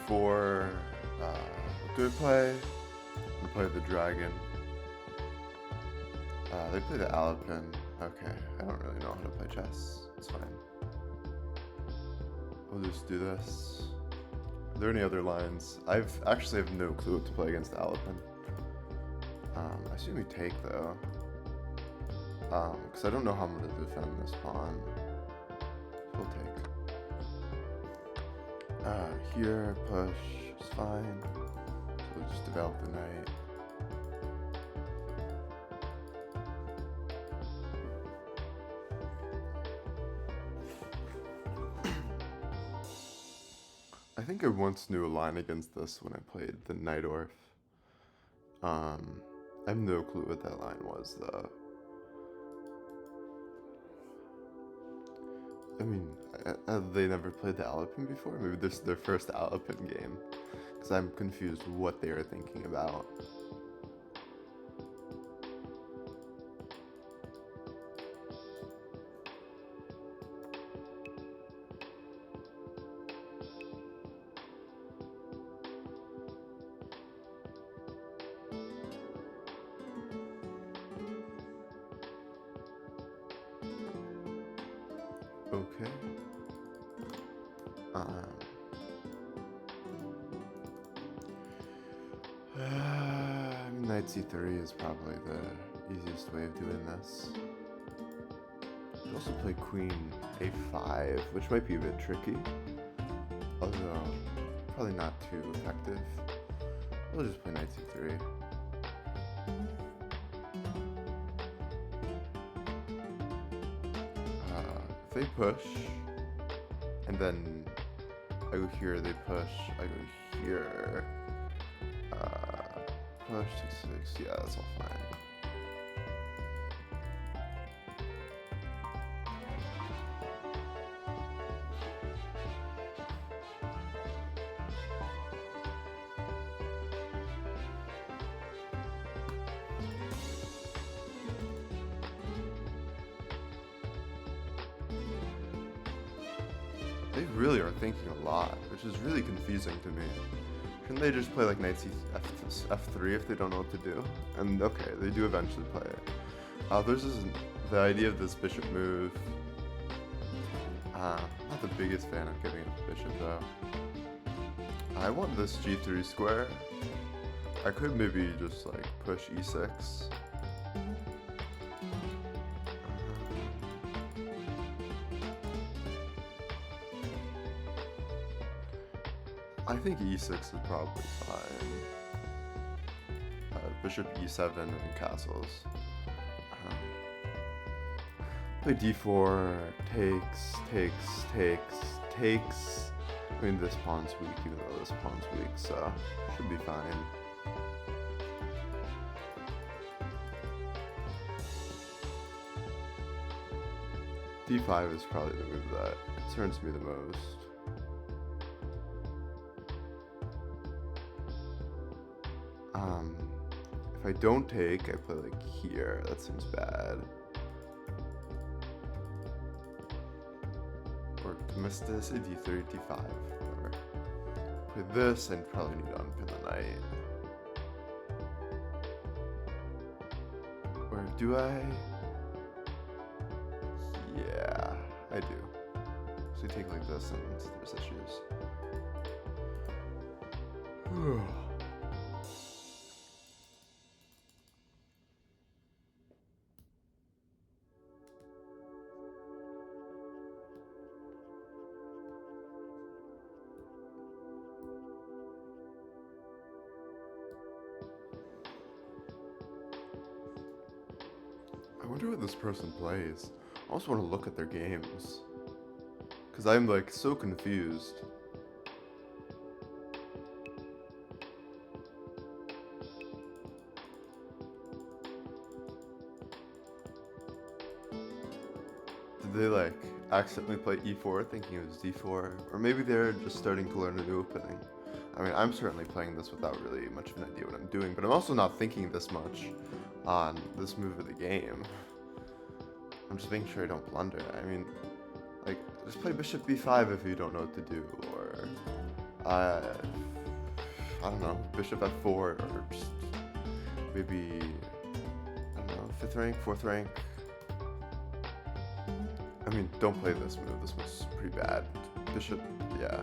e4. What do I play? I play the dragon. They play the Alapin. Okay, I don't really know how to play chess. It's fine. We'll just do this. Are there any other lines? I've actually have no clue what to play against the Alapin. I assume we take though. Because I don't know how I'm going to defend this pawn. We'll take. Here, push is fine. So we'll just develop the knight. I think I once knew a line against this when I played the Nightorf. I have no clue what that line was though. I mean, have they never played the Alapin before? Maybe this is their first Alapin game. Because I'm confused what they are thinking about. Okay. Knight c3 is probably the easiest way of doing this. You could also play queen a5, which might be a bit tricky. Although, probably not too effective. We'll just play knight c3. If they push, and then I go here, they push, I go here, push, 6, yeah, that's all fine. They really are thinking a lot, which is really confusing to me. Shouldn't they just play like knight f3 if they don't know what to do? And okay, they do eventually play it. There's the idea of this bishop move. Not the biggest fan of giving up the bishop though. I want this g3 square. I could maybe just like push e6. I think e6 is probably fine. Bishop e7 and castles. Play d4, takes. I mean, this pawn's weak, even though this pawn's weak, so should be fine. d5 is probably the move that concerns me the most. If I don't take, I play like here. That seems bad. Or missed this, a d3, d5. Whatever. Play this, and probably need to unpin the knight. Or do I? Yeah, I do. So you take like this, and there's issues. I wonder what this person plays. I also want to look at their games. Because I'm like so confused. Did they like accidentally play e4 thinking it was d4? Or maybe they're just starting to learn a new opening. I mean, I'm certainly playing this without really much of an idea what I'm doing, but I'm also not thinking this much on this move of the game. I'm just making sure I don't blunder. I mean, like, just play bishop b5 if you don't know what to do, or Uh, I don't know, bishop f4 or just maybe, I don't know, 5th rank, 4th rank. I mean, don't play this move. This one's pretty bad. Bishop, yeah.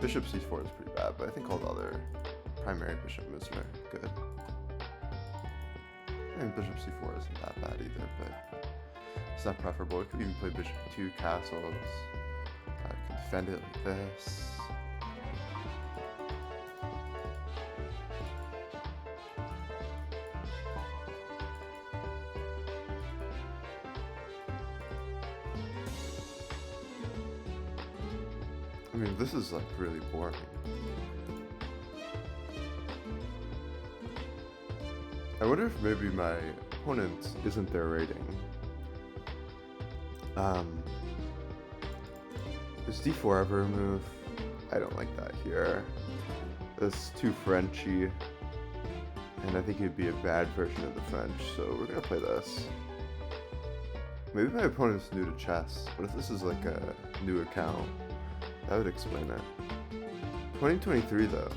Bishop c4 is pretty bad, but I think all the other primary bishop moves are good. I mean, bishop c4 isn't that bad either, but it's not preferable. You could even play bishop 2 castles. I can defend it like this. I mean, this is like really boring. I wonder if maybe my opponent isn't their rating. Is d4 ever a move? I don't like that here. It's too Frenchy, and I think it'd be a bad version of the French, so we're gonna play this. Maybe my opponent's new to chess. What if this is like a new account? That would explain it. 2023 though.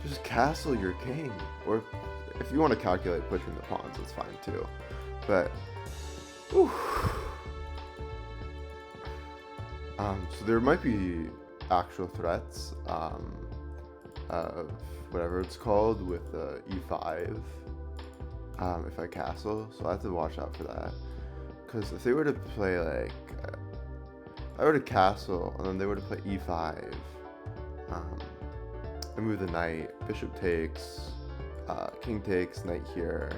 Just castle your king. Or if you want to calculate pushing the pawns, that's fine too. But, whew. So there might be actual threats of whatever it's called with e5 if I castle. So I have to watch out for that. Because if they were to play like, I were to castle and then they were to play e5, I move the knight, bishop takes, king takes, knight here.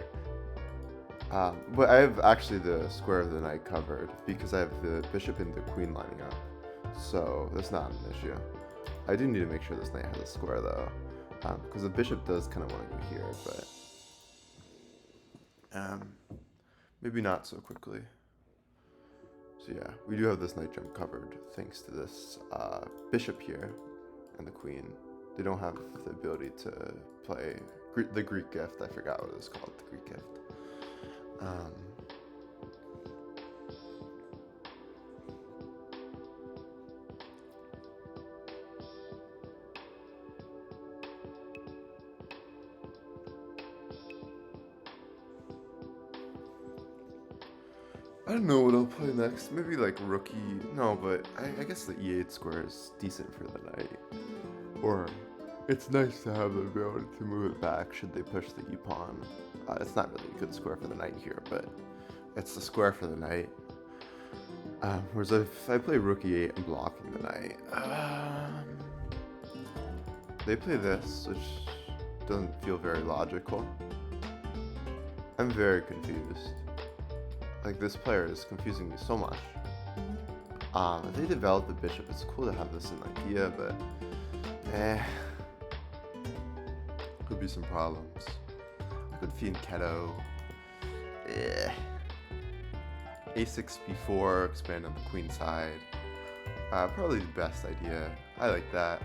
But I have actually the square of the knight covered because I have the bishop and the queen lining up. So that's not an issue. I do need to make sure this knight has a square though, because the bishop does kind of want to go here, but maybe not so quickly. So yeah, we do have this knight jump covered thanks to this bishop here and the queen. They don't have the ability to play the Greek gift. I forgot what it was called, the Greek gift. I don't know what I'll play next. Maybe like rookie. No, but I guess the e8 square is decent for the knight. Or it's nice to have the ability to move it back should they push the e-pawn. It's not really a good square for the knight here, but it's the square for the knight. Whereas if I play rook e8, I'm blocking the knight. They play this, which doesn't feel very logical. I'm very confused. Like, this player is confusing me so much. If they develop the bishop, it's cool to have this in idea, but could be some problems. I could fiend Keto. A6 b4, expand on the queen side. Probably the best idea. I like that.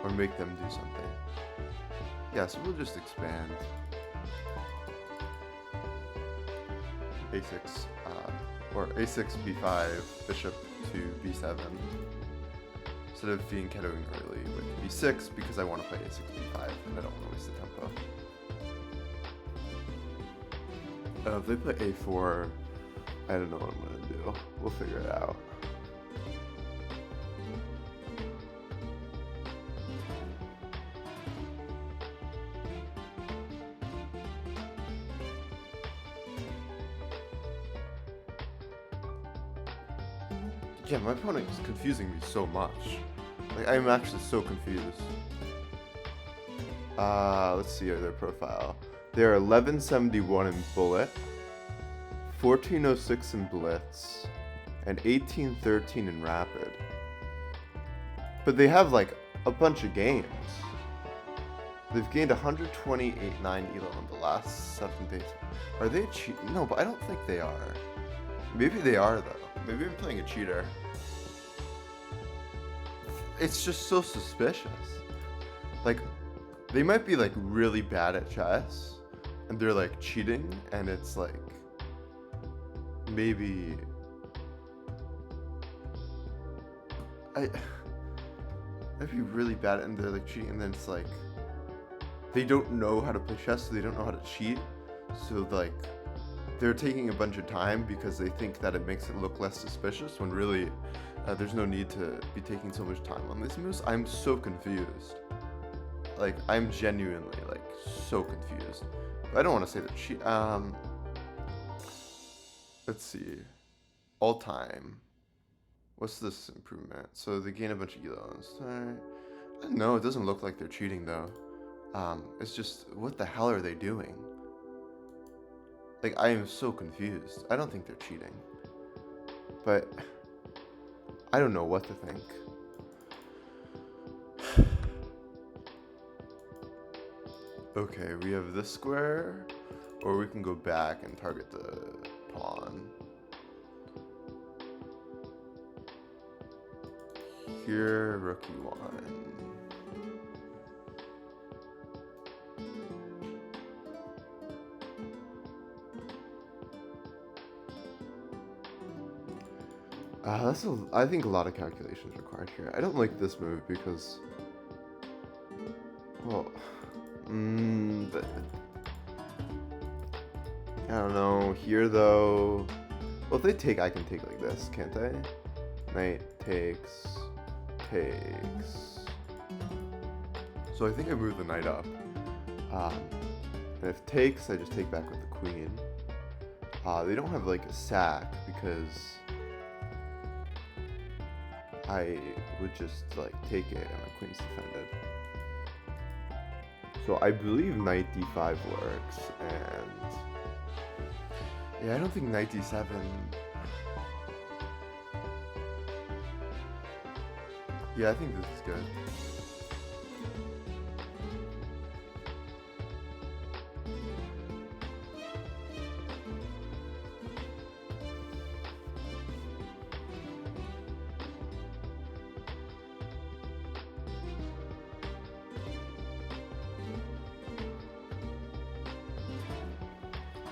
Or make them do something. Yeah, so we'll just expand. A6, or A6 b5, bishop to b7. Instead of being ketoing early with b6 because I want to play A6 b5 and I don't want to waste the tempo. If they play a4, I don't know what I'm going to do. We'll figure it out. Yeah, my opponent is confusing me so much. Like, I'm actually so confused. Let's see their profile. They're 1171 in Bullet, 1406 in Blitz, and 1813 in Rapid. But they have, like, a bunch of games. They've gained 128.9 elo in the last 7 days. Are they cheating? No, but I don't think they are. Maybe they are though. Maybe I'm playing a cheater. It's just so suspicious. Like, they might be like really bad at chess, and they're like cheating, and it's like maybe I might be really bad, and they're like cheating, and then it's like they don't know how to play chess, so they don't know how to cheat. So like they're taking a bunch of time because they think that it makes it look less suspicious, when really there's no need to be taking so much time on these moves. I'm so confused. Like, I'm genuinely like so confused. But I don't want to say that let's see. All time. What's this improvement? So they gain a bunch of elos. No, it doesn't look like they're cheating though. It's just, what the hell are they doing? Like, I am so confused. I don't think they're cheating. But I don't know what to think. Okay, we have this square, or we can go back and target the pawn. Here, rook e1. I think a lot of calculations required here. I don't like this move because, well, but I don't know. Here though, well, if they take, I can take like this, can't I? Knight takes. So I think I move the knight up. And if takes, I just take back with the queen. They don't have like a sack because I would just like take it and my queen's defended. So I believe knight d5 works, and yeah, I don't think knight d7. Yeah, I think this is good.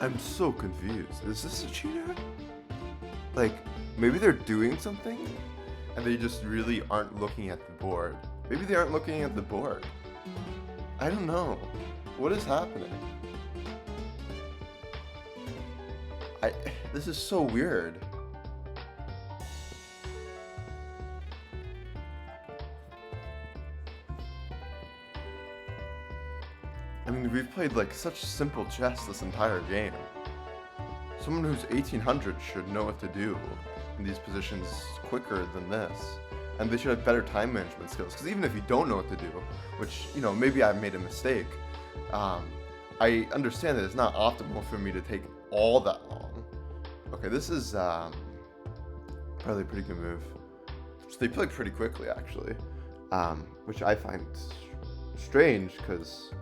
I'm so confused. Is this a cheater? Like, maybe they're doing something and they just really aren't looking at the board. Maybe they aren't looking at the board. I don't know. What is happening? This is so weird. I mean, we've played like such simple chess this entire game. Someone who's 1800 should know what to do in these positions quicker than this. And they should have better time management skills. Because even if you don't know what to do, which, you know, maybe I've made a mistake, I understand that it's not optimal for me to take all that long. Okay, this is probably a pretty good move. So they played pretty quickly, actually, which I find strange because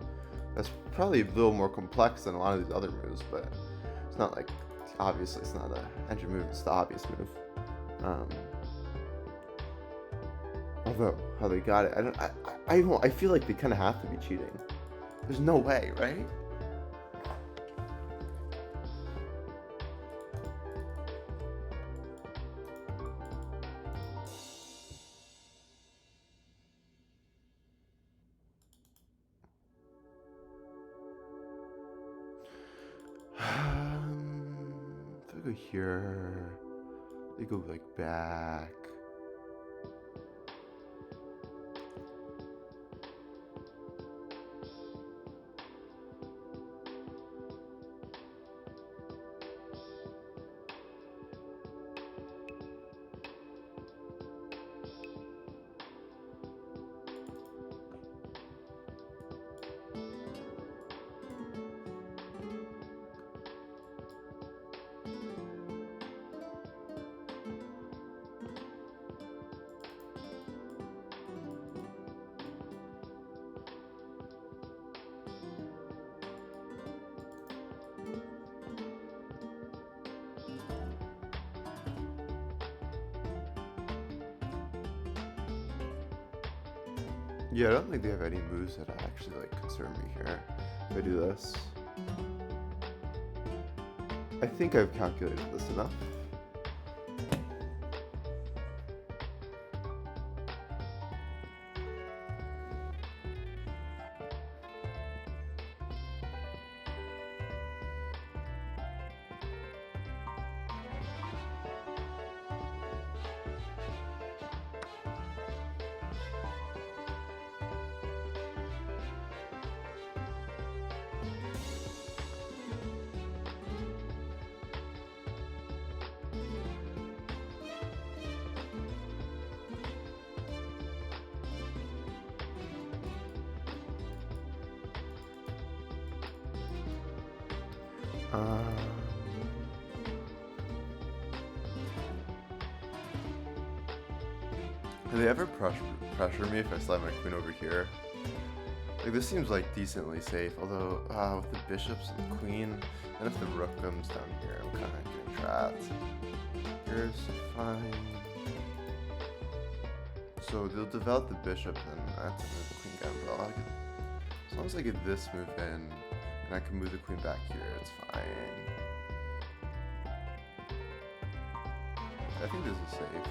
that's probably a little more complex than a lot of these other moves, but it's not like, obviously it's not an engine move, it's the obvious move. Although, how they got it, I feel like they kind of have to be cheating. There's no way, right? If I go here, they go like back. Yeah, I don't think they have any moves that actually like concern me here. If I do this, I think I've calculated this enough. Um, do they ever pressure me if I slide my queen over here? Like, this seems like decently safe, although with the bishops and the queen, and if the rook comes down here, I'm kind of getting trapped. Here's fine. So they'll develop the bishop, and I have to move the queen down, but as long as I get this move in, and I can move the queen back here, it's fine. I think this is safe.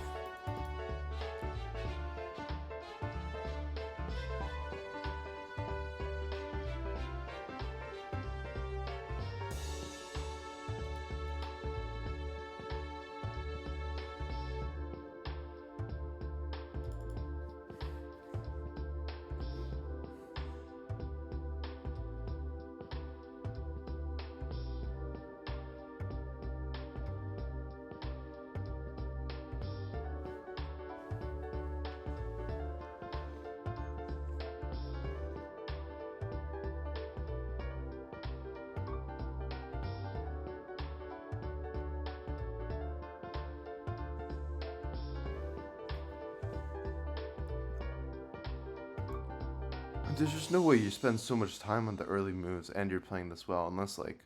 There's just no way you spend so much time on the early moves and you're playing this well unless like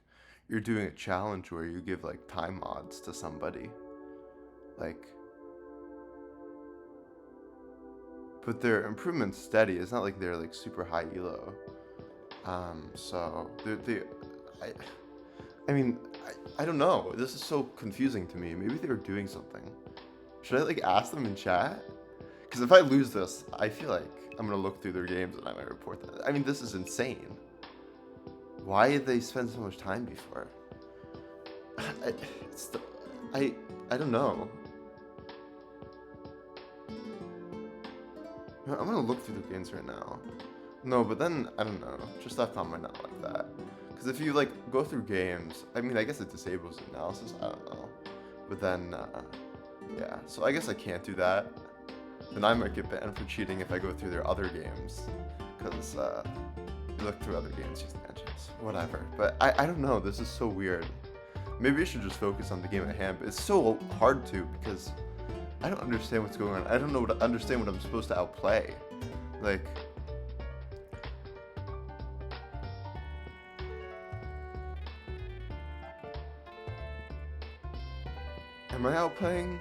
you're doing a challenge where you give like time mods to somebody. Like, but their improvement's steady. It's not like they're like super high elo. So I mean, I don't know. This is so confusing to me. Maybe they were doing something. Should I like ask them in chat? Because if I lose this, I feel like I'm going to look through their games and I might report that. I mean, this is insane. Why did they spend so much time before? I don't know. I'm going to look through the games right now. No, but then, I don't know. Just F-Com might not like that. Because if you, like, go through games, I mean, I guess it disables the analysis. I don't know. But then, yeah. So I guess I can't do that. Then I might get banned for cheating if I go through their other games. Because, you look through other games using engines. Whatever. But I don't know. This is so weird. Maybe I should just focus on the game at hand. But it's so hard to because I don't understand what's going on. I don't understand what I'm supposed to outplay. Like... Am I outplaying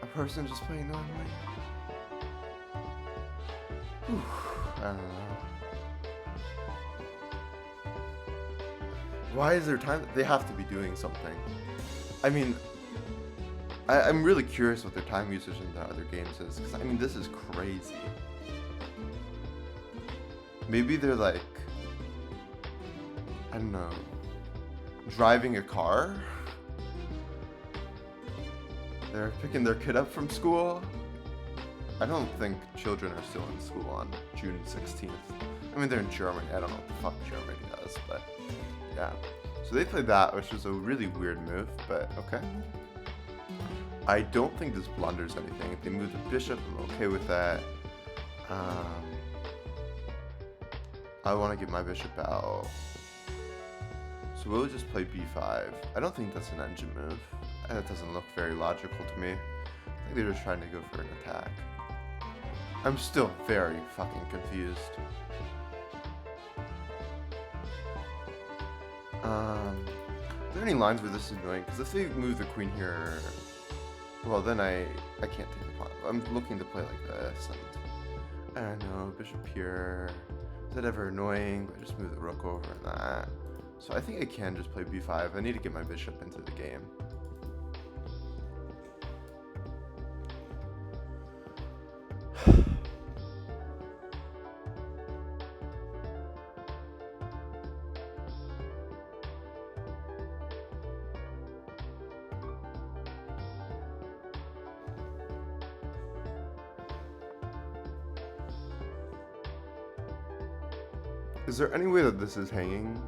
a person just playing normally? Whew, I don't know. Why is there time? They have to be doing something. I mean, I'm really curious what their time usage in the other games is, because I mean, this is crazy. Maybe they're like, I don't know, driving a car? They're picking their kid up from school? I don't think children are still in school on June 16th. I mean, they're in Germany. I don't know what the fuck Germany does, but yeah. So they played that, which was a really weird move, but okay. I don't think this blunders anything. If they move the bishop, I'm okay with that. I want to get my bishop out. So we'll just play b5. I don't think that's an engine move. That doesn't look very logical to me. I think they're just trying to go for an attack. I'm still very fucking confused. Are there any lines where this is annoying? Because if they move the queen here, well then I can't take the pawn. I'm looking to play like this, and I don't know, bishop here. Is that ever annoying? But I just move the rook over and that. So I think I can just play b5. I need to get my bishop into the game. Is there any way that this is hanging?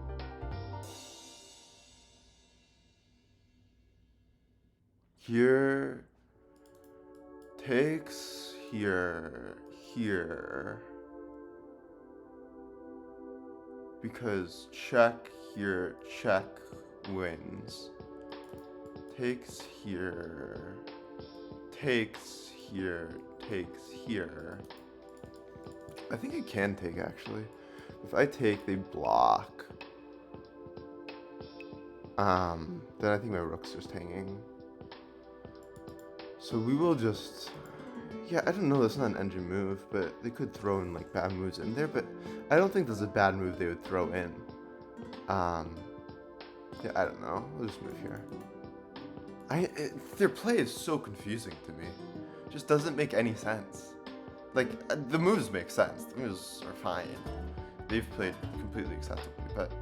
Here takes here, here. Because check here, check wins. Takes here, takes here, takes here. I think I can take actually. If I take, they block. Then I think my rook's just hanging. So we will just, yeah, I don't know, that's not an engine move, but they could throw in like bad moves in there, but I don't think that's a bad move they would throw in. Yeah, I don't know, we'll just move here. Their play is so confusing to me. It just doesn't make any sense. Like, the moves make sense, the moves are fine. They've played completely acceptably, but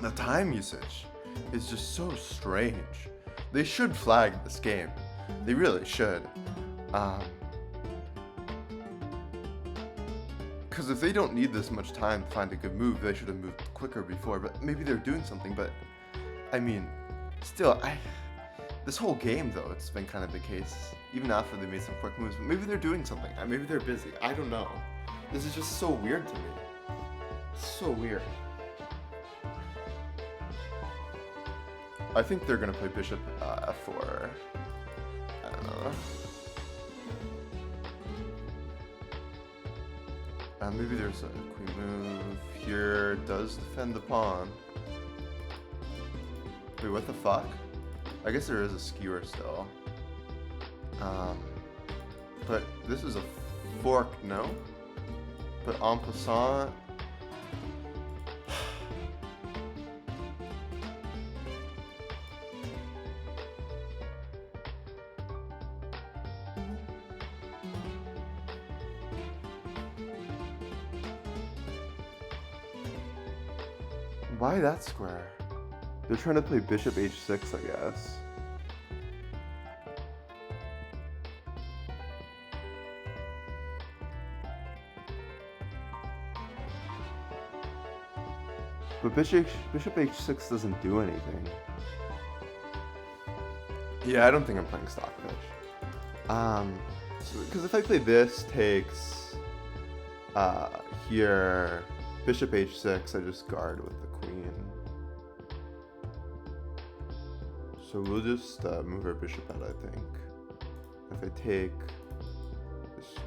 the time usage is just so strange. They should flag this game. They really should. Because if they don't need this much time to find a good move, they should have moved quicker before, but maybe they're doing something, but I mean, still, this whole game though, it's been kind of the case, even after they made some quick moves, but maybe they're doing something, maybe they're busy, I don't know. This is just so weird to me. So weird. I think they're gonna play bishop f4. I don't know. Maybe there's a queen move here. Does defend the pawn. Wait, what the fuck? I guess there is a skewer still. But this is a fork, no? But en passant. Why that square? They're trying to play bishop h6, I guess. But bishop h6 doesn't do anything. Yeah, I don't think I'm playing stockfish. Because if I play this, takes here, bishop h6, I just guard with the queen. So we'll just move our bishop out, I think. If I take, just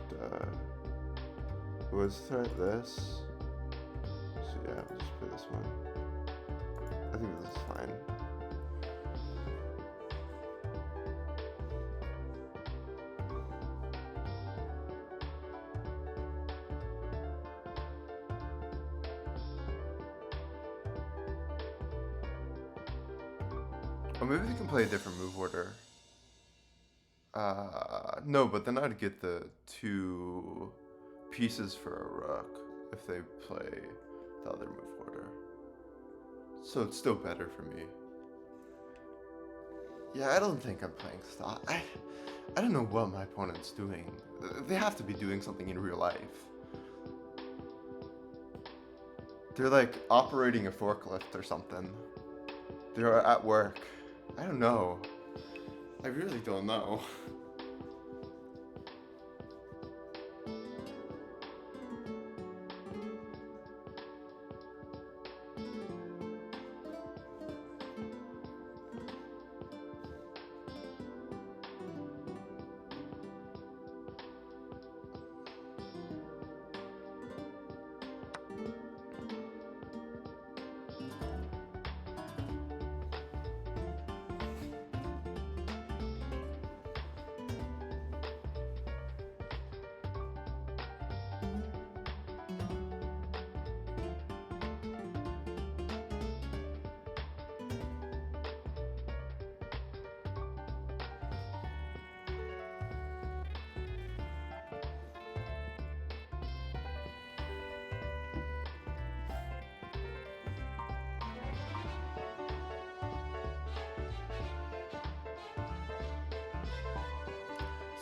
let's start this. So yeah, we'll just play this one. I think this is fine. Or maybe they can play a different move order. No, but then I'd get the 2 pieces for a rook if they play the other move order. So it's still better for me. Yeah, I don't think I'm playing stock. I don't know what my opponent's doing. They have to be doing something in real life. They're like operating a forklift or something. They're at work. I don't know. I really don't know.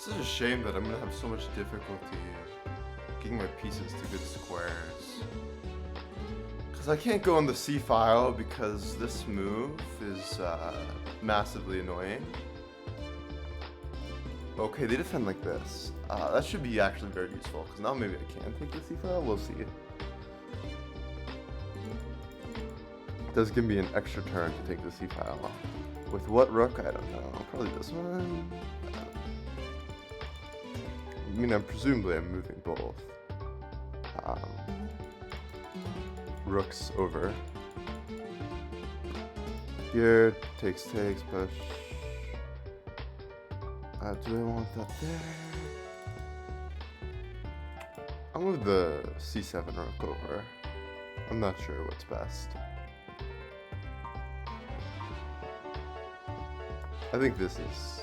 It's such a shame that I'm gonna have so much difficulty getting my pieces to good squares. Because I can't go on the C file because this move is massively annoying. Okay, they defend like this. That should be actually very useful, because now maybe I can take the C file, we'll see. It does give me an extra turn to take the C file. With what rook? I don't know. Probably this one? I mean, presumably I'm moving both. Rooks over. Here, takes, push. Do I want that there? I'll move the C7 rook over. I'm not sure what's best. I think this is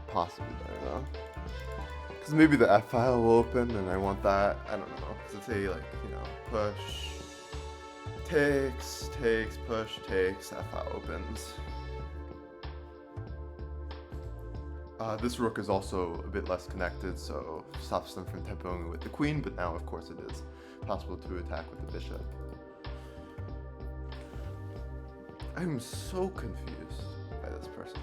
possibly better though. Because maybe the F file will open and I want that. I don't know. Because it's a, like, you know, push, takes, push, takes, F file opens. This rook is also a bit less connected, so stops them from tempoing with the queen, but now of course it is possible to attack with the bishop. I'm so confused by this person.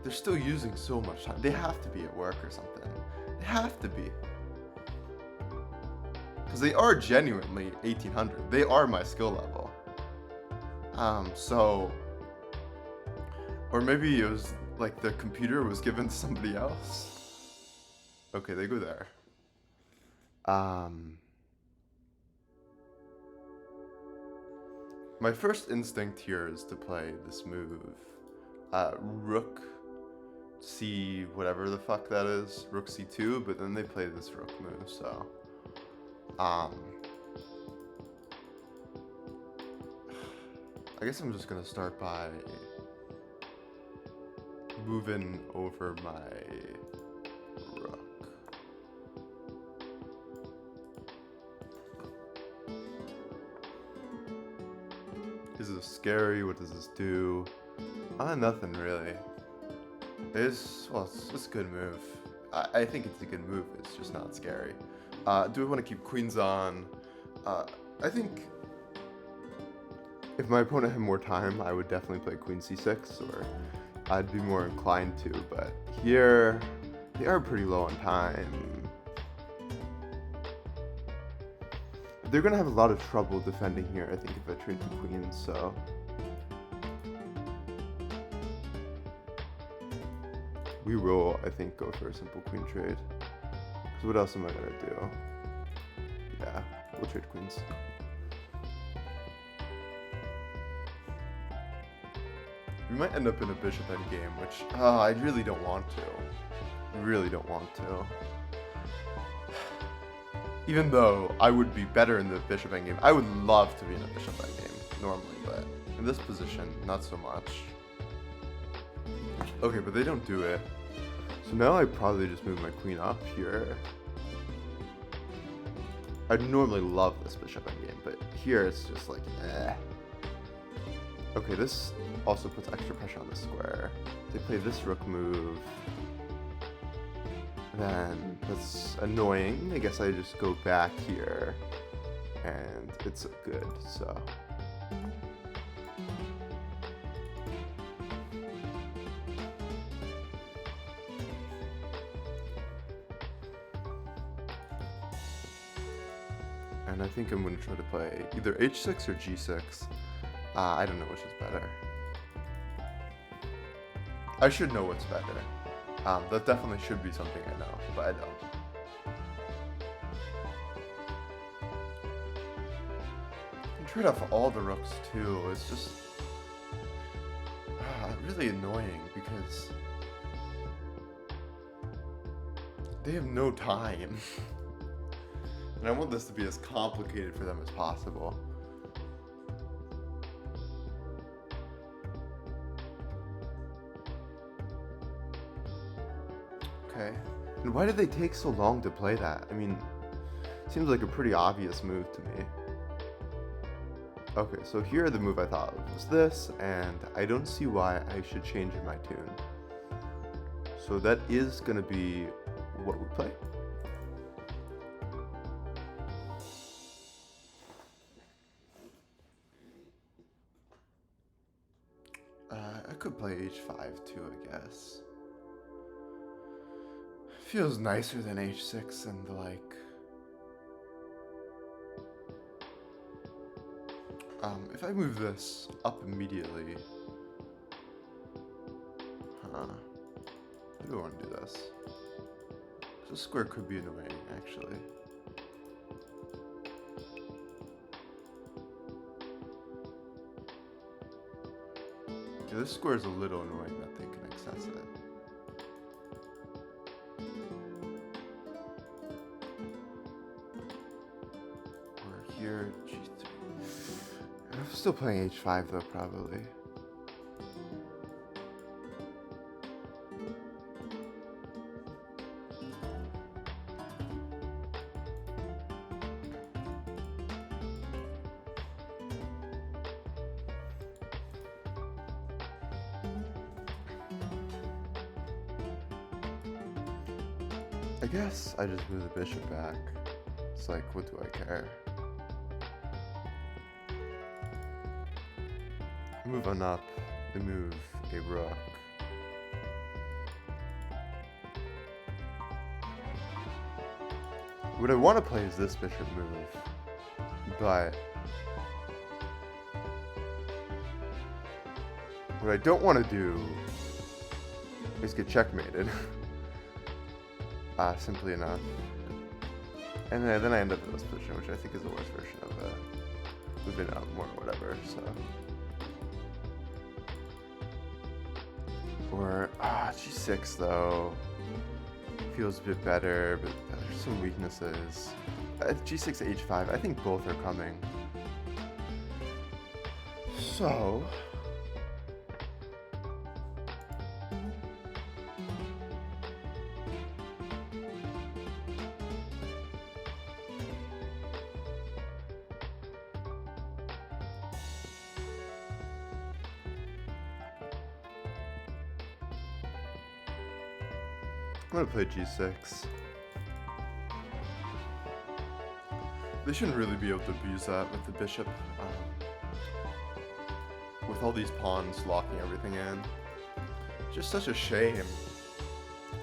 They're still using so much time. They have to be at work or something. They have to be. Because they are genuinely 1800. They are my skill level. Or maybe it was like the computer was given to somebody else. Okay, they go there. My first instinct here is to play this move. Rook C whatever the fuck that is. Rook C2, but then they play this rook move, so. I guess I'm just gonna start by moving over my rook. Is this scary? What does this do? Nothing really. It's a good move. I think it's a good move, it's just not scary. Do I want to keep queens on? I think if my opponent had more time, I would definitely play queen c6, or I'd be more inclined to, but here, they are pretty low on time. They're going to have a lot of trouble defending here, I think, if I trade the queens, so. We will, I think, go for a simple queen trade. Because what else am I going to do? Yeah, we'll trade queens. We might end up in a bishop endgame, which I really don't want to. I really don't want to. Even though I would be better in the bishop endgame. I would love to be in a bishop endgame, normally, but in this position, not so much. Okay, but they don't do it. So now I probably just move my queen up here. I'd normally love this bishop endgame, but here it's just like, eh. Okay, this also puts extra pressure on the square. They play this rook move. Then that's annoying. I guess I just go back here, and it's good, so. And I think I'm going to try to play either h6 or g6. I don't know which is better. I should know what's better. That definitely should be something I know, but I don't. I can trade off all the rooks too. It's just really annoying because they have no time. And I want this to be as complicated for them as possible. Okay. And why did they take so long to play that? I mean, it seems like a pretty obvious move to me. Okay, so here the move I thought was this, and I don't see why I should change in my tune. So that is going to be what we play. I could play h5 too, I guess. Feels nicer than h6 and the like. If I move this up immediately, how do I want to do this? This square could be annoying, actually. Yeah, this square is a little annoying that they can access it. We're here, g3. I'm still playing h5 though, probably. I guess I just move the bishop back. It's like, what do I care? Move on up, they move a rook. What I want to play is this bishop move, but what I don't want to do is get checkmated. Simply enough. And then I end up in this position, which I think is the worst version of moving out more or whatever, so. Or, g6 though. Feels a bit better, but there's some weaknesses. G6, h5, I think both are coming. So. I'm gonna play g6. They shouldn't really be able to abuse that with the bishop. With all these pawns locking everything in. It's just such a shame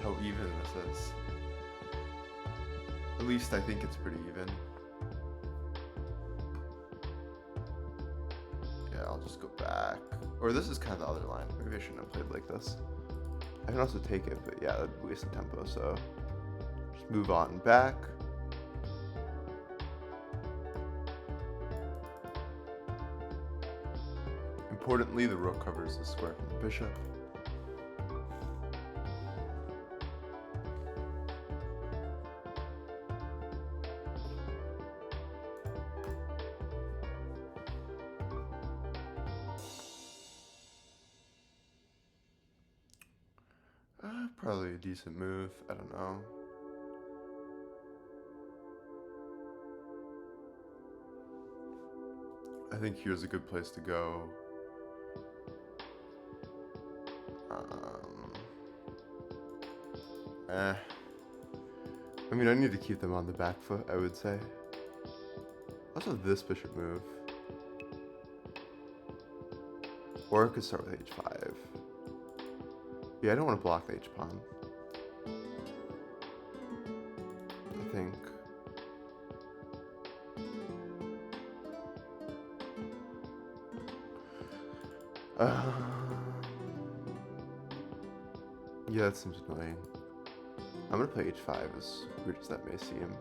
how even this is. At least I think it's pretty even. Yeah, I'll just go back. Or this is kind of the other line. Maybe I shouldn't have played like this. I can also take it, but yeah, that'd waste the tempo, so just move on back. Importantly, the rook covers the square from the bishop. Probably a decent move, I don't know. I think here's a good place to go. I mean, I need to keep them on the back foot, I would say. Also this bishop move. Or I could start with h5. Yeah, I don't want to block the h-pawn. I think. Yeah, that seems annoying. I'm gonna play h5, as weird as that may seem.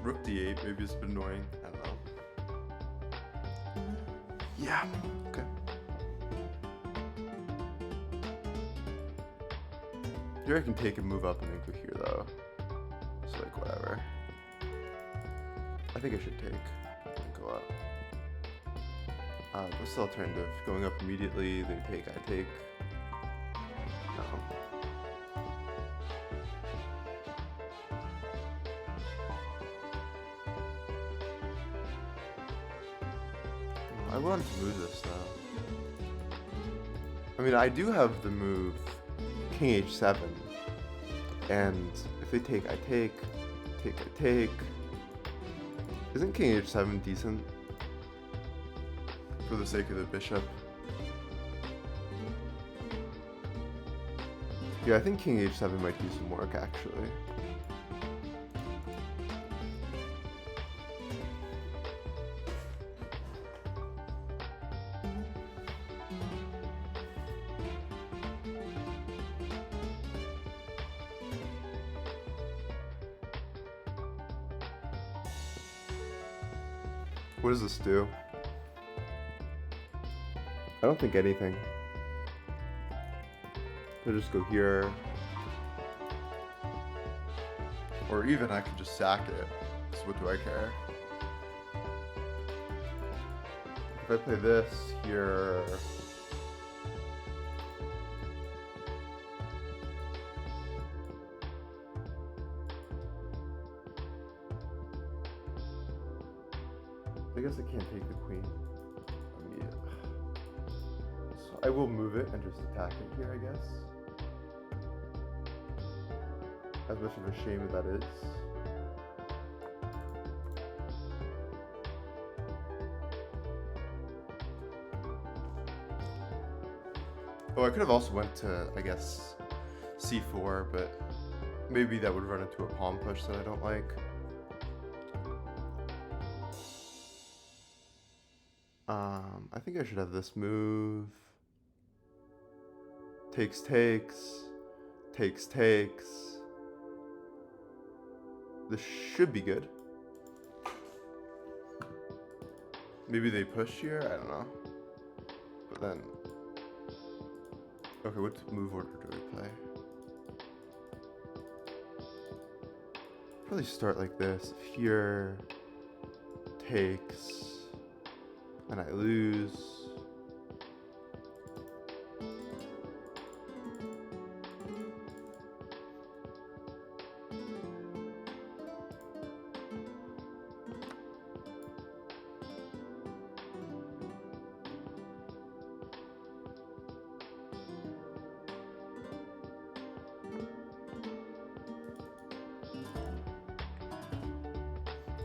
Rook d8, maybe it's a bit annoying. I don't know. Yeah, okay. Here I can take and move up and then go here though. So like whatever. I think I should take and go up. What's the alternative? Going up immediately, they take, I take. No. I want to move this though. I mean, I do have the move King H7, and if they take, I take, I take. Isn't King H7 decent for the sake of the bishop? Yeah, I think King H7 might do some work actually. What does this do? I don't think anything. I'll just go here. Or even I could just sack it. So what do I care? If I play this here... I guess I can't take the queen. I mean, so I will move it and just attack it here, I guess. As much of a shame as that is. Oh, I could have also went to, I guess, c4, but maybe that would run into a pawn push that I don't like. I think I should have this move. Takes, takes. Takes, takes. This should be good. Maybe they push here? I don't know. But then... Okay, what move order do we play? Probably start like this. Here... Takes... And I lose.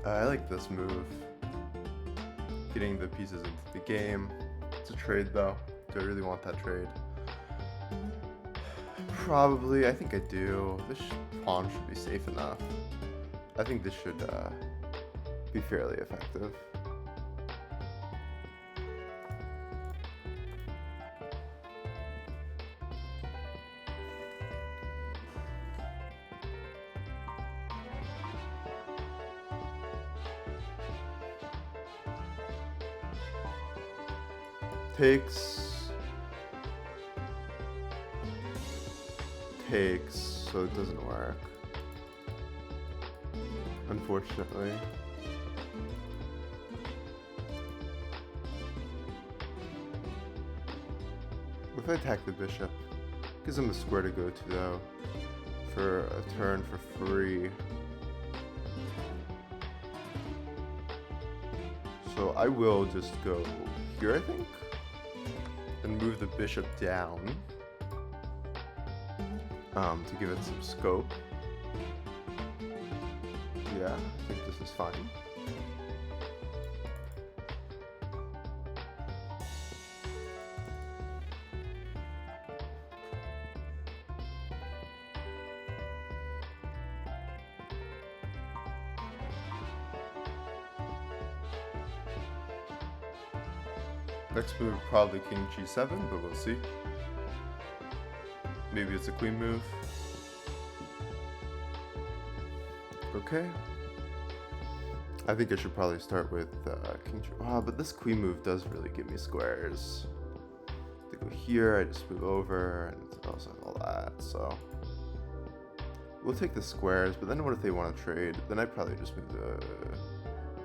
I like this move. Getting the pieces into the game. It's a trade though. Do I really want that trade? Probably. I think I do. This pawn should be safe enough. I think this should be fairly effective. Takes, so it doesn't work, unfortunately. What if I attack the bishop? Gives him a square to go to though, for a turn for free. So I will just go here, I think? And move the bishop down to give it some scope. Yeah, I think this is fine. Next move, probably king g7, but we'll see. Maybe it's a queen move. Okay. I think I should probably start with king g... but this queen move does really give me squares. They go here, I just move over, and also all that, so... We'll take the squares, but then what if they want to trade? Then I'd probably just move the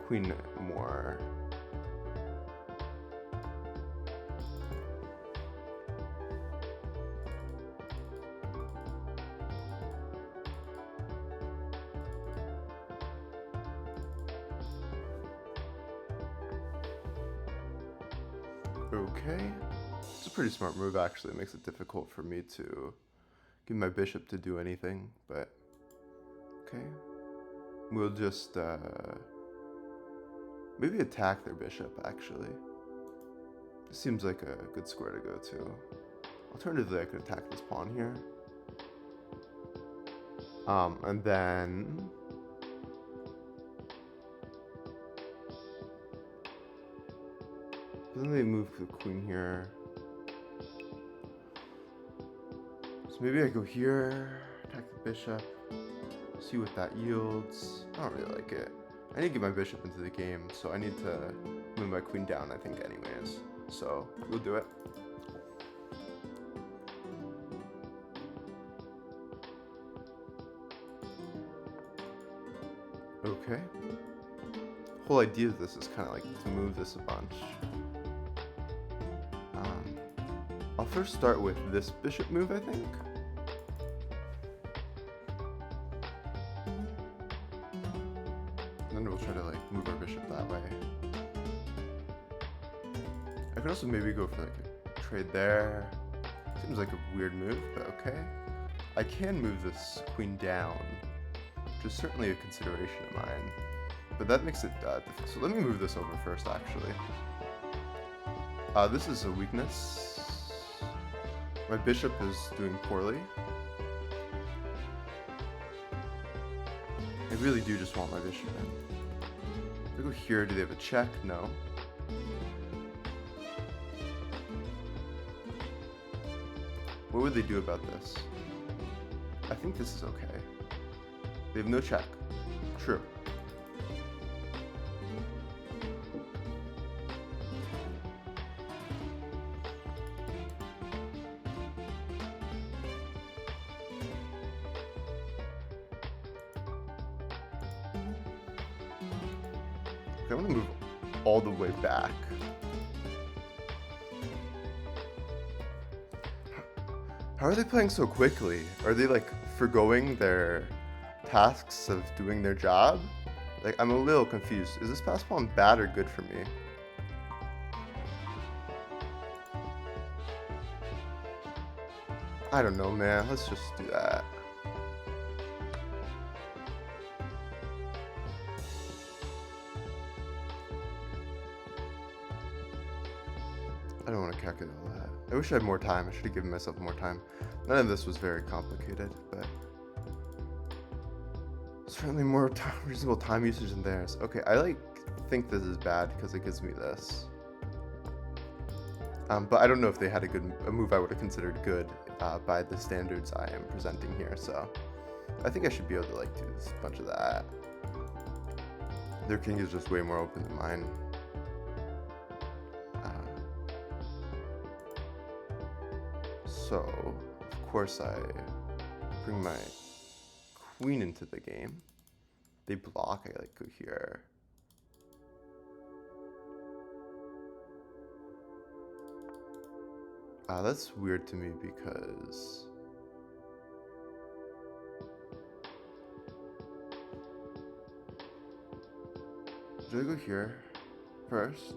queen more. Okay. It's a pretty smart move, actually. It makes it difficult for me to get my bishop to do anything, but okay. We'll just maybe attack their bishop, actually. This seems like a good square to go to. Alternatively, I could attack this pawn here. And then they move the queen here. So maybe I go here, attack the bishop, see what that yields. I don't really like it. I need to get my bishop into the game, so I need to move my queen down, I think, anyways. So we'll do it. Okay. Whole idea of this is kind of like to move this a bunch. I'll first start with this bishop move, I think. And then we'll try to like move our bishop that way. I could also maybe go for like a trade there. Seems like a weird move, but okay. I can move this queen down, which is certainly a consideration of mine. But that makes it difficult. So let me move this over first, actually. This is a weakness. My bishop is doing poorly. I really do just want my bishop in. I go here. Do they have a check? No. What would they do about this? I think this is okay. They have no check. True. Okay, I'm gonna move all the way back. How are they playing so quickly? Are they like forgoing their tasks of doing their job? Like, I'm a little confused. Is this pass pawn bad or good for me? I don't know, man. Let's just do that. I don't want to calculate all that. I wish I had more time. I should have given myself more time. None of this was very complicated, but certainly more reasonable time usage than theirs. Okay, I think this is bad because it gives me this. But I don't know if they had a move I would have considered good by the standards I am presenting here. So I think I should be able to like do this bunch of that. Their king is just way more open than mine. So, of course, I bring my queen into the game. They block, I like go here. That's weird to me because should I go here first?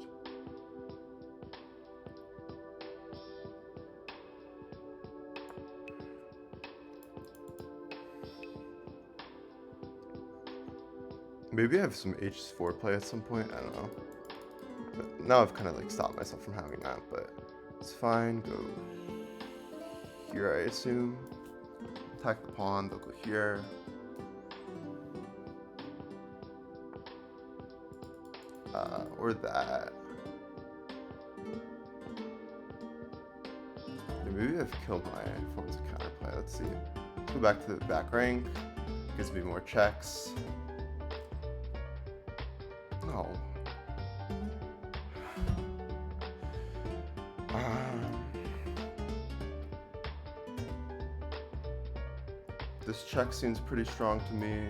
Maybe I have some h4 play at some point, I don't know. But now I've kind of like stopped myself from having that, but it's fine. Go here, I assume. Attack the pawn, they'll go here. Or that. Yeah, maybe I've killed my forms of counterplay. Let's see. Let's go back to the back rank. Gives me more checks. No. This check seems pretty strong to me.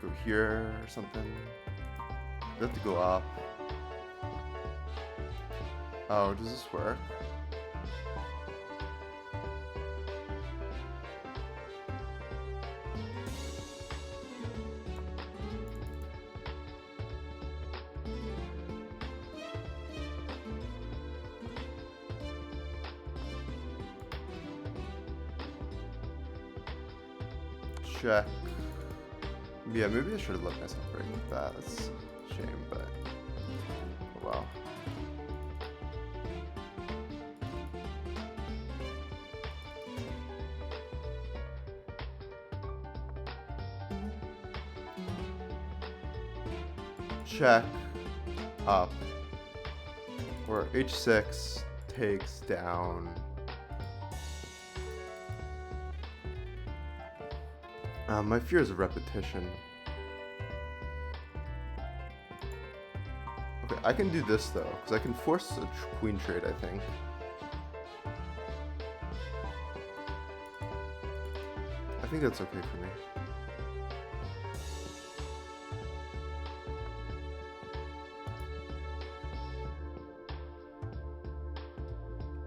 Go here or something. You have to go up. Oh, does this work? check. Yeah, maybe I should have let myself break with that. That's a shame, but oh well. Check up, or h6 takes down. My fear is a repetition. Okay, I can do this though, because I can force a queen trade, I think. I think that's okay for me.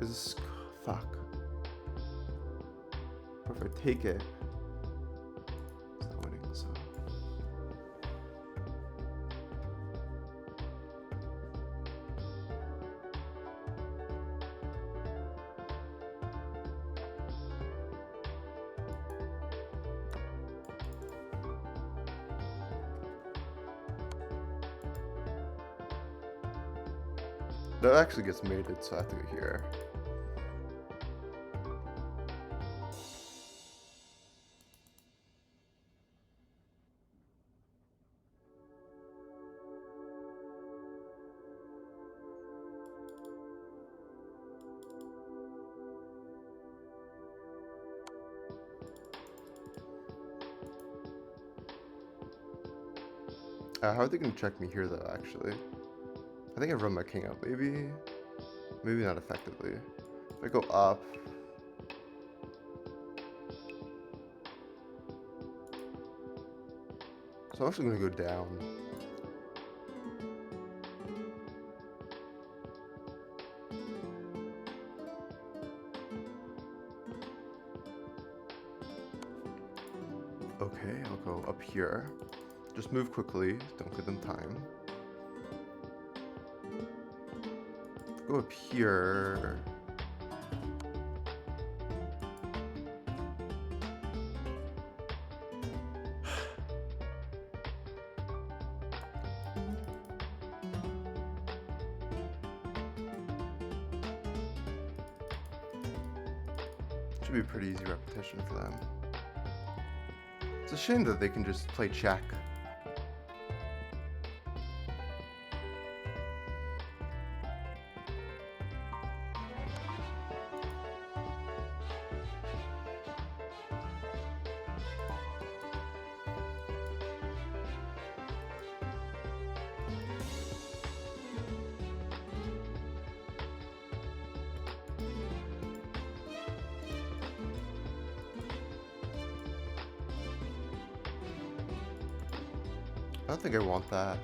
Is this... fuck. What if I take it? It's not winning, so... That actually gets mated, so I have to go here. How are they gonna check me here though, actually? I think I run my king up, maybe? Maybe not effectively. If I go up... So I'm actually gonna go down. Okay, I'll go up here. Just move quickly, don't give them time. Go up here. Should be a pretty easy repetition for them. It's a shame that they can just play check. I don't think I want that.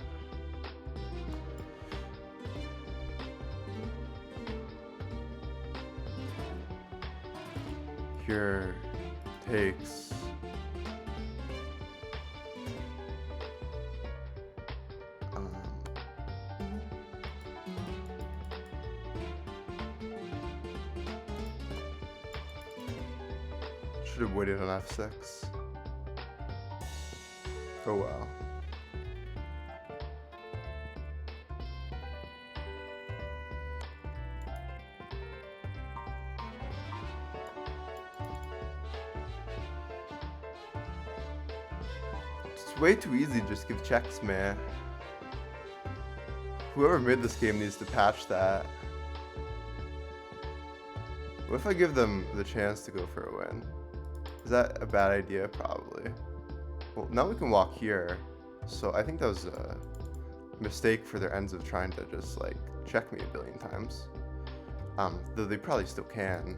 Here takes... should have waited on f6. Oh wow. It's way too easy to just give checks, man. Whoever made this game needs to patch that. What if I give them the chance to go for a win? Is that a bad idea? Probably. Well, now we can walk here. So I think that was a mistake for their ends of trying to just like check me a billion times. Though they probably still can.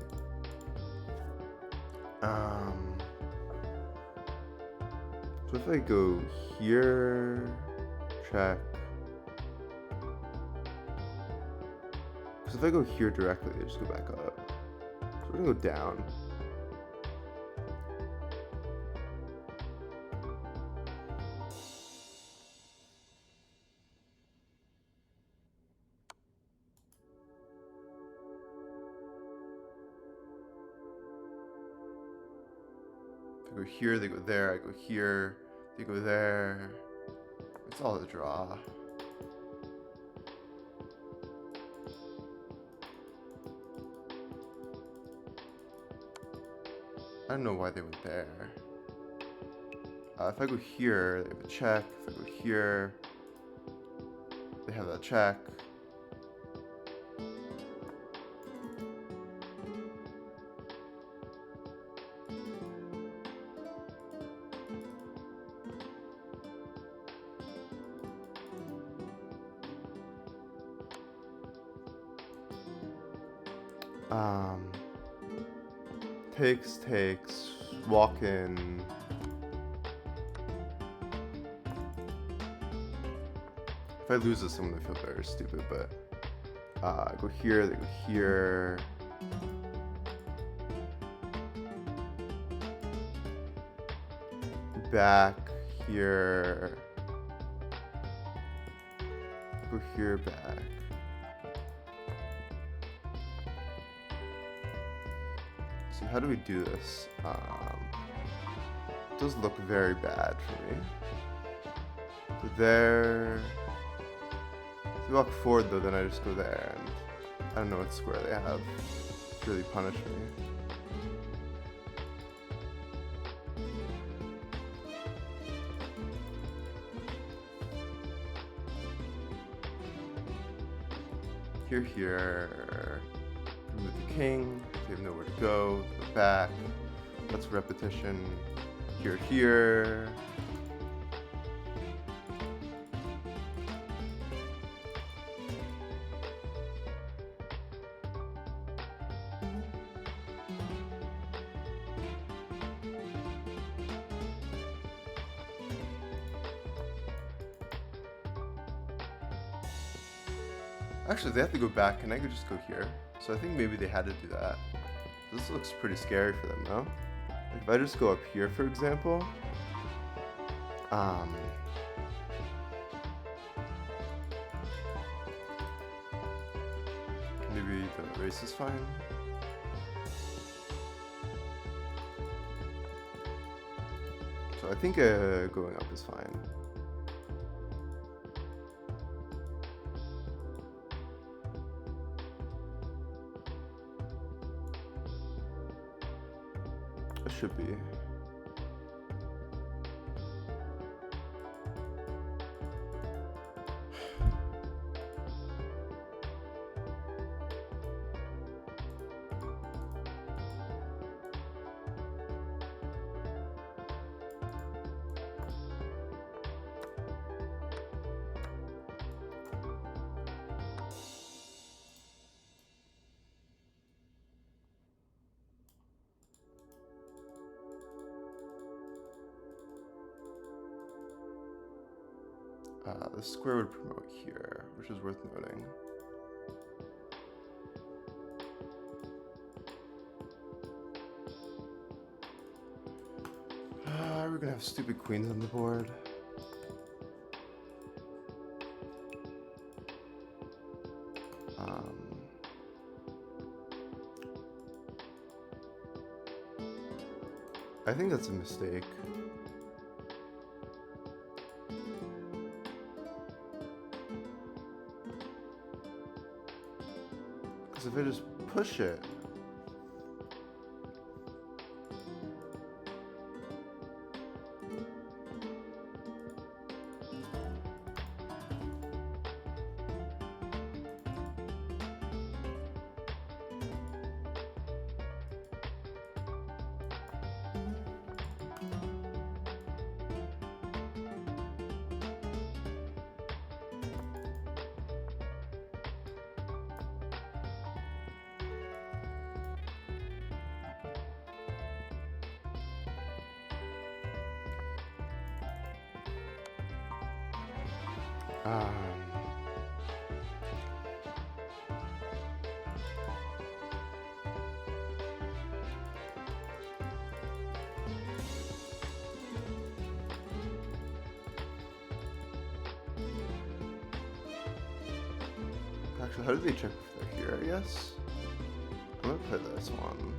So if I go here, check. Because if I go here directly, they just go back up. So we're gonna go down. I go here, they go there, I go here, they go there. It's all a draw. I don't know why they went there. If I go here, they have a check. If I go here, they have that check. Takes, walk in. If I lose this, I'm gonna feel very stupid, but I go here, they go here. Back, here. Go here, back. So how do we do this? It does look very bad for me. So there. If you walk forward though, then I just go there, and I don't know what square they have. It's really punish me. Here. Remove the king. They have nowhere to go. Go back. That's repetition. Here. Actually, they have to go back, and I could just go here. So I think maybe they had to do that. This looks pretty scary for them, no? Like if I just go up here, for example, maybe the race is fine. So I think going up is fine. It should be. The square would promote here, which is worth noting. We're gonna have stupid queens on the board. I think that's a mistake. Because if I just push it, actually, how do they check if they're here, I guess? I'm gonna play this one.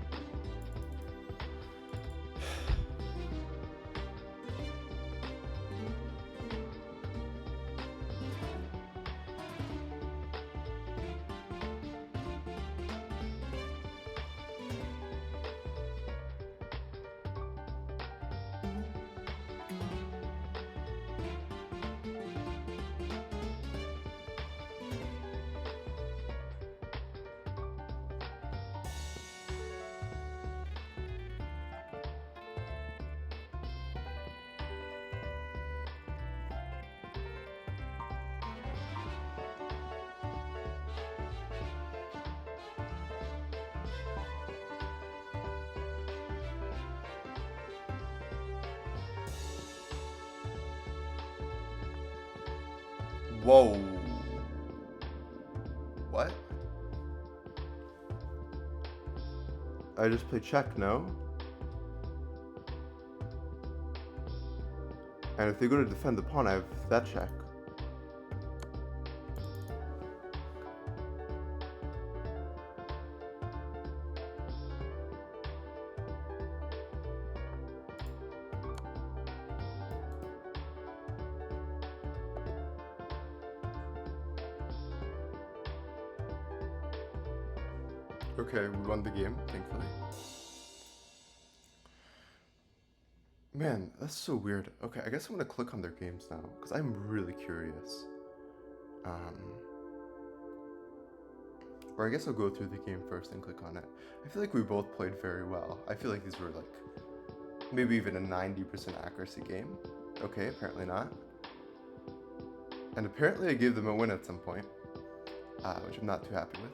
Whoa. What? I just play check, no? And if they go to defend the pawn, I have that check. Okay, we won the game, thankfully. Man, that's so weird. Okay, I guess I'm gonna click on their games now, because I'm really curious. Or I guess I'll go through the game first and click on it. I feel like we both played very well. I feel like these were like, maybe even a 90% accuracy game. Okay, apparently not. And apparently I gave them a win at some point, which I'm not too happy with.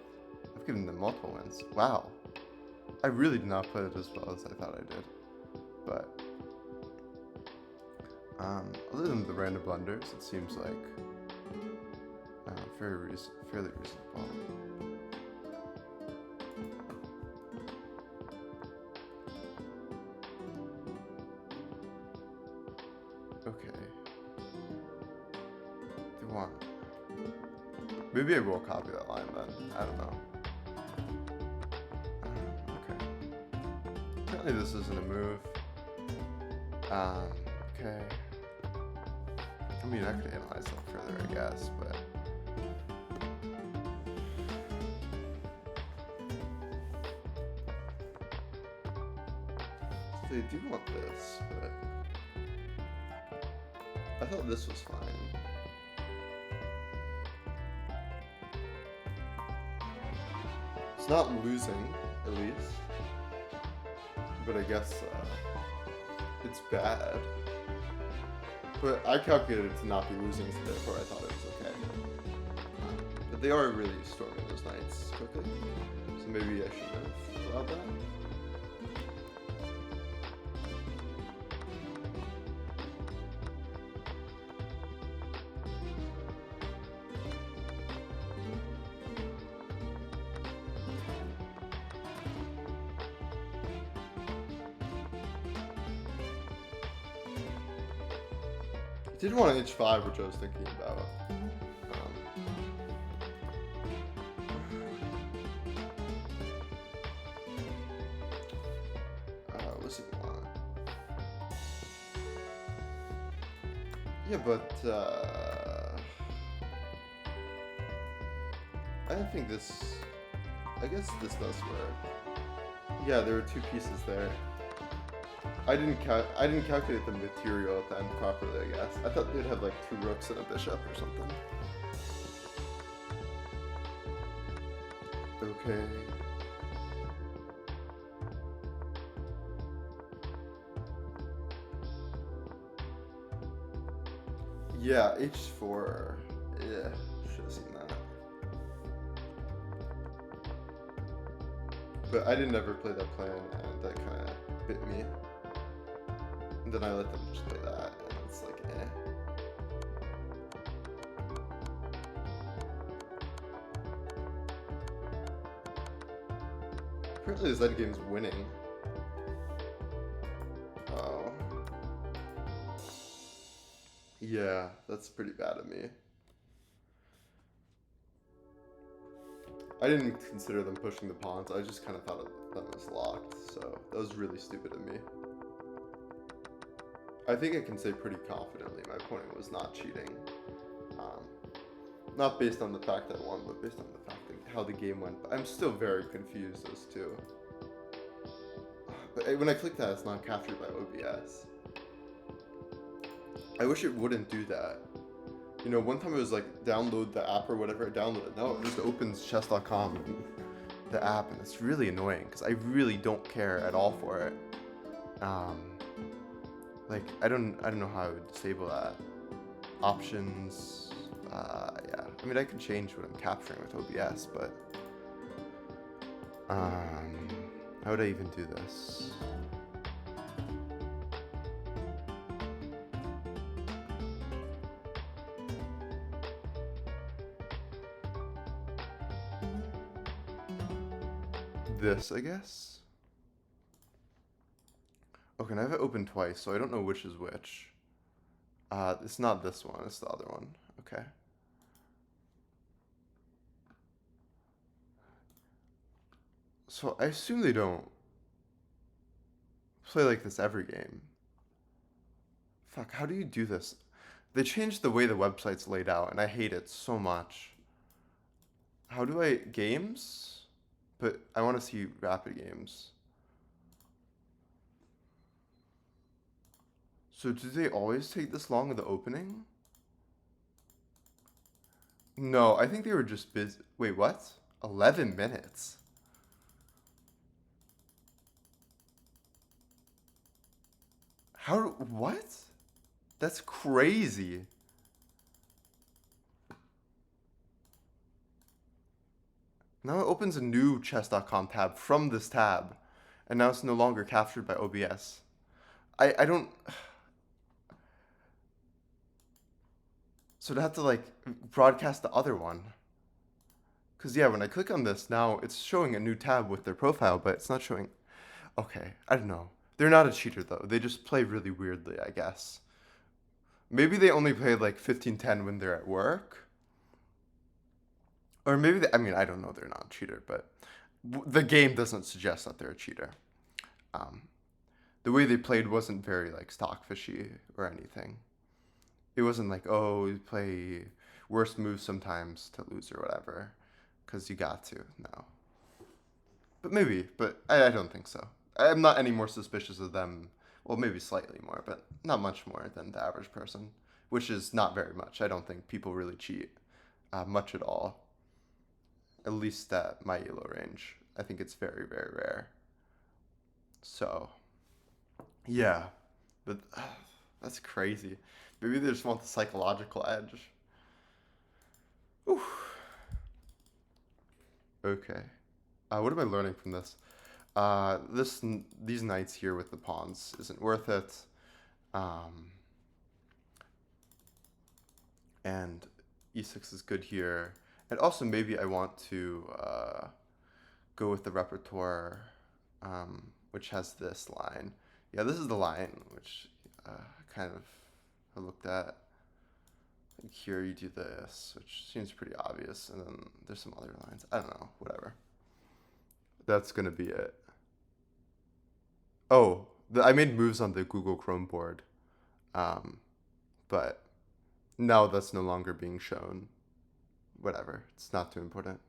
I've given them multiple wins. Wow. I really did not play it as well as I thought I did. But, other than the random blunders, it seems like fairly reasonable. Okay. They want... Maybe I will copy that line then. I don't know. Okay. Apparently this isn't a move. Okay. I mean, I could analyze that further, I guess, but... They do want this, but... I thought this was fine. It's not losing, at least. But I guess it's bad. But I calculated it to not be losing, so therefore I thought it was okay. But they are really storming those knights quickly, so maybe I shouldn't have allowed that. I did want an h5, which I was thinking about. What's it want? Yeah, but I don't think this. I guess this does work. Yeah, there were two pieces there. I didn't calculate the material at the end properly, I guess. I thought they'd have like two rooks and a bishop or something. Okay. Yeah, h4. Yeah, should have seen that. But I didn't ever play that plan, and that kind of bit me. And then I let them just play that, and it's like, eh. Apparently this end game's winning. Oh. Yeah, that's pretty bad of me. I didn't consider them pushing the pawns, I just kind of thought that was locked, so that was really stupid of me. I think I can say pretty confidently my opponent was not cheating. Not based on the fact that I won, but based on the fact that how the game went. But I'm still very confused as to... But when I click that, it's not captured by OBS. I wish it wouldn't do that. You know, one time it was like, download the app or whatever, I downloaded. No, it just opens chess.com, the app, and it's really annoying, because I really don't care at all for it. Like, I don't know how I would disable that. Options, yeah. I mean, I can change what I'm capturing with OBS, but... how would I even do this? this, I guess. Okay, and I have it open twice, so I don't know which is which. It's not this one, it's the other one. Okay. So I assume they don't play like this every game. Fuck, how do you do this? They changed the way the website's laid out, and I hate it so much. How do I... Games? But I want to see rapid games. So do they always take this long in the opening? No, I think they were just busy. Wait, what? 11 minutes? How... What? That's crazy. Now it opens a new chess.com tab from this tab, and now it's no longer captured by OBS. I don't... So I'd have to like broadcast the other one. Because yeah, when I click on this, now it's showing a new tab with their profile, but it's not showing... Okay, I don't know. They're not a cheater though. They just play really weirdly, I guess. Maybe they only play like 15-10 when they're at work. Or maybe, I mean, I don't know, they're not a cheater, but the game doesn't suggest that they're a cheater. Um, the way they played wasn't very like stockfishy or anything. It wasn't like, oh, you play worst moves sometimes to lose or whatever, because you got to. No. But maybe, but I don't think so. I'm not any more suspicious of them. Well, maybe slightly more, but not much more than the average person, which is not very much. I don't think people really cheat much at all, at least at my ELO range. I think it's very, very rare. So, yeah, but that's crazy. Maybe they just want the psychological edge. Oof. Okay. What am I learning from this? These knights here with the pawns isn't worth it. Um, and e6 is good here. And also maybe I want to go with the repertoire, which has this line. Yeah, this is the line which kind of I looked at. Like here you do this, which seems pretty obvious, and then there's some other lines. I don't know, whatever. That's gonna be it. Oh, I made moves on the Google Chrome board, um, but now that's no longer being shown. Whatever, it's not too important.